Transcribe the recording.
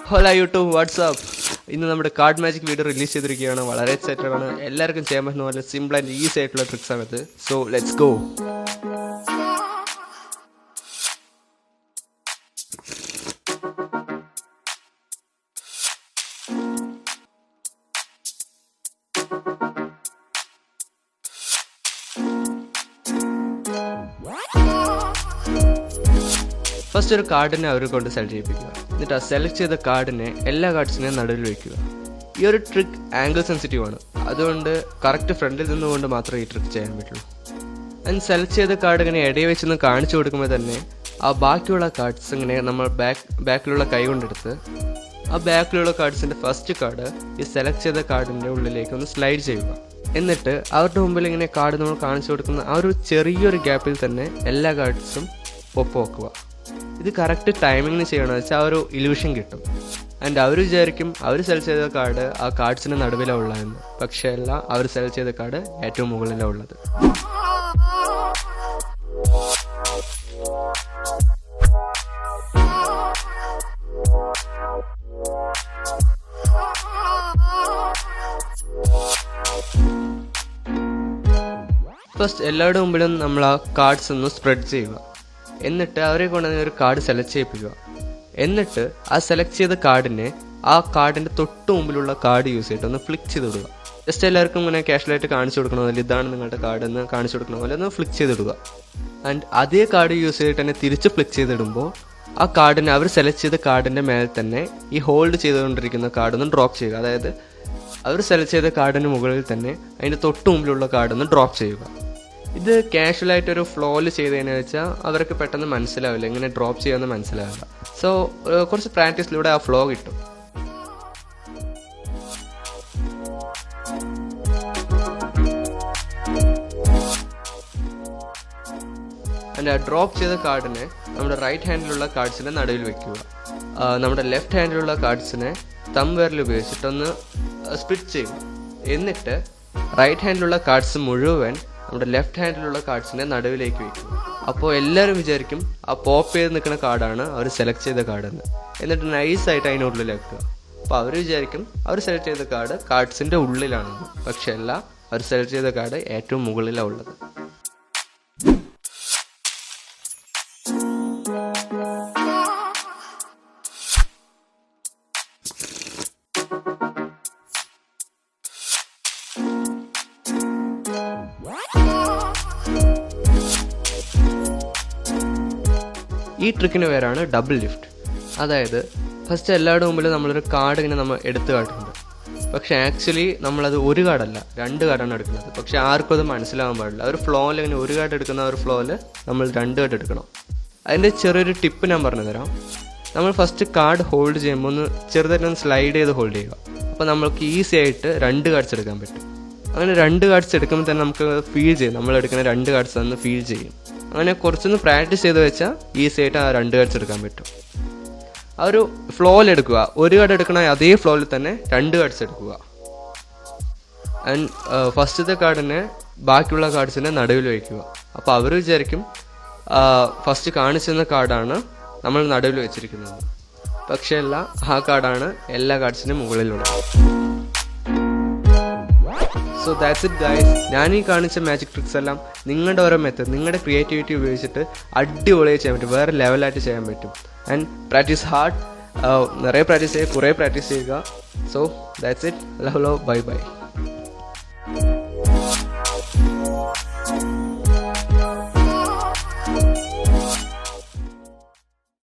Hello YouTube WhatsApp. ഇന്ന് നമ്മുടെ card magic video release ചെയ്തിരിക്കുകയാണ്. വളരെ എക്സൈറ്റഡ് ആണ്. എല്ലാവർക്കും ചെയ്യാൻ പറ്റുന്ന പോലെ സിമ്പിൾ ആൻഡ് ഈസി ആയിട്ടുള്ള ട്രിക്സ് ആണിത്. So let's go. ഫസ്റ്റ് ഒരു കാർഡിനെ അവരെ കൊണ്ട് സെലക്ട് ചെയ്യിപ്പിക്കുക. എന്നിട്ട് ആ സെലക്ട് ചെയ്ത കാർഡിനെ എല്ലാ കാർഡ്സിനെയും നടുവിൽ വയ്ക്കുക. ഈ ഒരു ട്രിക്ക് ആംഗിൾ സെൻസിറ്റീവ് ആണ്, അതുകൊണ്ട് കറക്റ്റ് ഫ്രണ്ടിൽ നിന്നുകൊണ്ട് മാത്രമേ ഈ ട്രിക്ക് ചെയ്യാൻ പറ്റുള്ളൂ. ആൻഡ് സെലക്ട് ചെയ്ത കാർഡ് ഇങ്ങനെ ഇടയിൽ വെച്ചൊന്ന് കാണിച്ചു കൊടുക്കുമ്പോൾ തന്നെ ആ ബാക്കിയുള്ള കാർഡ്സ് ഇങ്ങനെ നമ്മൾ ബാക്കിലുള്ള കൈ കൊണ്ടെടുത്ത് ആ ബാക്കിലുള്ള കാർഡ്സിൻ്റെ ഫസ്റ്റ് കാർഡ് ഈ സെലക്ട് ചെയ്ത കാർഡിൻ്റെ ഉള്ളിലേക്ക് ഒന്ന് സ്ലൈഡ് ചെയ്യുക. എന്നിട്ട് അവരുടെ മുമ്പിൽ ഇങ്ങനെ കാർഡ് നമ്മൾ കാണിച്ചു കൊടുക്കുന്ന ആ ഒരു ചെറിയൊരു ഗ്യാപ്പിൽ തന്നെ എല്ലാ കാർഡ്സും ഒപ്പം വെക്കുക. ഇത് കറക്റ്റ് ടൈമിങ്ങിന് ചെയ്യണമെന്ന് വെച്ചാൽ ആ ഒരു ഇല്യൂഷൻ കിട്ടും. ആൻഡ് അവർ വിചാരിക്കും അവർ സെലക്ട് ചെയ്ത കാർഡ് ആ കാർഡ്സിന് നടുവിലാണ് ഉള്ളതെന്ന്. പക്ഷേ അല്ല, അവർ സെലക്ട് ചെയ്ത കാർഡ് ഏറ്റവും മുകളിലാണ് ഉള്ളത്. ഫസ്റ്റ് എല്ലാവരുടെ മുമ്പിലും നമ്മൾ ആ കാർഡ്സ് ഒന്ന് സ്പ്രെഡ് ചെയ്യുക. എന്നിട്ട് അവരെ കൊണ്ടുവന്ന് ഒരു കാർഡ് സെലക്ട് ചെയ്യിപ്പിക്കുക. എന്നിട്ട് ആ സെലക്ട് ചെയ്ത കാർഡിനെ ആ കാർഡിൻ്റെ തൊട്ട് മുമ്പിലുള്ള കാർഡ് യൂസ് ചെയ്തിട്ട് ഒന്ന് ഫ്ലിക്ക് ചെയ്ത് വിടുക. ജസ്റ്റ് എല്ലാവർക്കും ഇങ്ങനെ കാഷ്വലായിട്ട് കാണിച്ചു കൊടുക്കണ പോലെ ഇതാണ് നിങ്ങളുടെ കാർഡ് എന്ന് കാണിച്ചു കൊടുക്കണ പോലെ ഒന്ന് ഫ്ലിക്ക് ചെയ്തിടുക. ആൻഡ് അതേ കാർഡ് യൂസ് ചെയ്തിട്ട് തന്നെ തിരിച്ച് ഫ്ലിക്ക് ചെയ്തിടുമ്പോൾ ആ കാർഡിനെ അവർ സെലക്ട് ചെയ്ത കാർഡിൻ്റെ മേലെ തന്നെ ഈ ഹോൾഡ് ചെയ്തുകൊണ്ടിരിക്കുന്ന കാർഡൊന്ന് ഡ്രോപ്പ് ചെയ്യുക. അതായത് അവർ സെലക്ട് ചെയ്ത കാർഡിന് മുകളിൽ തന്നെ അതിൻ്റെ തൊട്ട് മുമ്പിലുള്ള കാർഡൊന്ന് ഡ്രോപ്പ് ചെയ്യുക. ഇത് കാഷ്വലായിട്ടൊരു ഫ്ലോയിൽ ചെയ്തതെന്ന് വെച്ചാൽ അവർക്ക് പെട്ടെന്ന് മനസ്സിലാവില്ല, ഇങ്ങനെ ഡ്രോപ്പ് ചെയ്യാമെന്ന് മനസ്സിലാവില്ല. സോ കുറച്ച് പ്രാക്ടീസിലൂടെ ആ ഫ്ലോ കിട്ടും. ആൻഡ് ആ ഡ്രോപ്പ് ചെയ്ത കാർഡിനെ നമ്മുടെ റൈറ്റ് ഹാൻഡിലുള്ള കാർഡ്സിനെ നടുവിൽ വെക്കുക. നമ്മുടെ ലെഫ്റ്റ് ഹാൻഡിലുള്ള കാർഡ്സിനെ തമ്പ് വിരൽ ഉപയോഗിച്ചിട്ടൊന്ന് സ്പ്ലിറ്റ് ചെയ്യുക. എന്നിട്ട് റൈറ്റ് ഹാൻഡിലുള്ള കാർഡ്സ് മുഴുവൻ നമ്മുടെ ലെഫ്റ്റ് ഹാൻഡിലുള്ള കാർഡ്സിനെ നടുവിലേക്ക് വയ്ക്കും. അപ്പോൾ എല്ലാവരും വിചാരിക്കും ആ പോപ്പ് ചെയ്ത് നിൽക്കുന്ന കാർഡാണ് അവർ സെലക്ട് ചെയ്ത കാർഡെന്ന്. എന്നിട്ട് നൈസായിട്ട് അതിനുള്ളിൽ വെക്കുക. അപ്പോൾ അവർ വിചാരിക്കും അവർ സെലക്ട് ചെയ്ത കാർഡ് കാർഡ്സിൻ്റെ ഉള്ളിലാണെന്ന്. പക്ഷെ അല്ല, അവർ സെലക്ട് ചെയ്ത കാർഡ് ഏറ്റവും മുകളിലാണ് ഉള്ളത്. ഈ ട്രിക്കിന് പേരാണ് ഡബിൾ ലിഫ്റ്റ്. അതായത് ഫസ്റ്റ് എല്ലാവരുടെ മുമ്പിൽ നമ്മളൊരു കാർഡ് ഇങ്ങനെ നമ്മൾ എടുത്ത് കാട്ടുന്നുണ്ട്. പക്ഷേ ആക്ച്വലി നമ്മളത് ഒരു കാർഡല്ല, 2 കാർഡാണ് എടുക്കുന്നത്. പക്ഷേ ആർക്കും അത് മനസ്സിലാവാൻ പാടില്ല. ഒരു ഫ്ലോയിൽ ഇങ്ങനെ ഒരു കാർഡ് എടുക്കുന്ന ഒരു ഫ്ലോയിൽ നമ്മൾ 2 കാർഡ് എടുക്കണം. അതിൻ്റെ ചെറിയൊരു ടിപ്പ് ഞാൻ പറഞ്ഞു തരാം. നമ്മൾ ഫസ്റ്റ് കാർഡ് ഹോൾഡ് ചെയ്യുമ്പോൾ ഒന്ന് ചെറുതായിട്ടൊന്ന് സ്ലൈഡ് ചെയ്ത് ഹോൾഡ് ചെയ്യുക. അപ്പോൾ നമ്മൾക്ക് ഈസി ആയിട്ട് 2 കാർഡ്സ് എടുക്കാൻ പറ്റും. അങ്ങനെ 2 കാർഡ്സ് എടുക്കുമ്പോൾ തന്നെ നമുക്ക് ഫീൽ ചെയ്യും, നമ്മൾ എടുക്കുന്ന 2 കാർഡ്സ് ഒന്ന് ഫീൽ ചെയ്യും. അങ്ങനെ കുറച്ചൊന്ന് പ്രാക്ടീസ് ചെയ്ത് വെച്ചാൽ ഈസി ആയിട്ട് ആ 2 കാർഡ്സ് എടുക്കാൻ പറ്റും. ആ ഒരു ഫ്ലോയിൽ എടുക്കുക. ഒരു കാർഡ് എടുക്കണ അതേ ഫ്ലോയിൽ തന്നെ 2 കാർഡ്സ് എടുക്കുക. ആൻഡ് ഫസ്റ്റത്തെ കാർഡിനെ ബാക്കിയുള്ള കാർഡ്സിനെ നടുവിൽ വയ്ക്കുക. അപ്പോൾ അവർ വിചാരിക്കും ഫസ്റ്റ് കാണിച്ചിരുന്ന കാർഡാണ് നമ്മൾ നടുവിൽ വെച്ചിരിക്കുന്നത്. പക്ഷേ അല്ല, ആ കാർഡാണ് എല്ലാ കാർഡ്സിനും മുകളിലുള്ളത്. So that's it guys. ഞാൻ ഈ കാണിച്ച മാജിക് ട്രിക്സ് എല്ലാം നിങ്ങളുടെ ഓരോ മെത്തേഡ്, നിങ്ങളുടെ ക്രിയേറ്റിവിറ്റി ഉപയോഗിച്ചിട്ട് അടിപൊളിയായി ചെയ്യാൻ പറ്റും, വേറെ ലെവലായിട്ട് ചെയ്യാൻ പറ്റും. ആൻഡ് പ്രാക്ടീസ് ഹാർഡ്, നിറയെ പ്രാക്ടീസ് ചെയ്യുക, കുറേ പ്രാക്ടീസ് ചെയ്യുക. So that's it. Hello bye bye.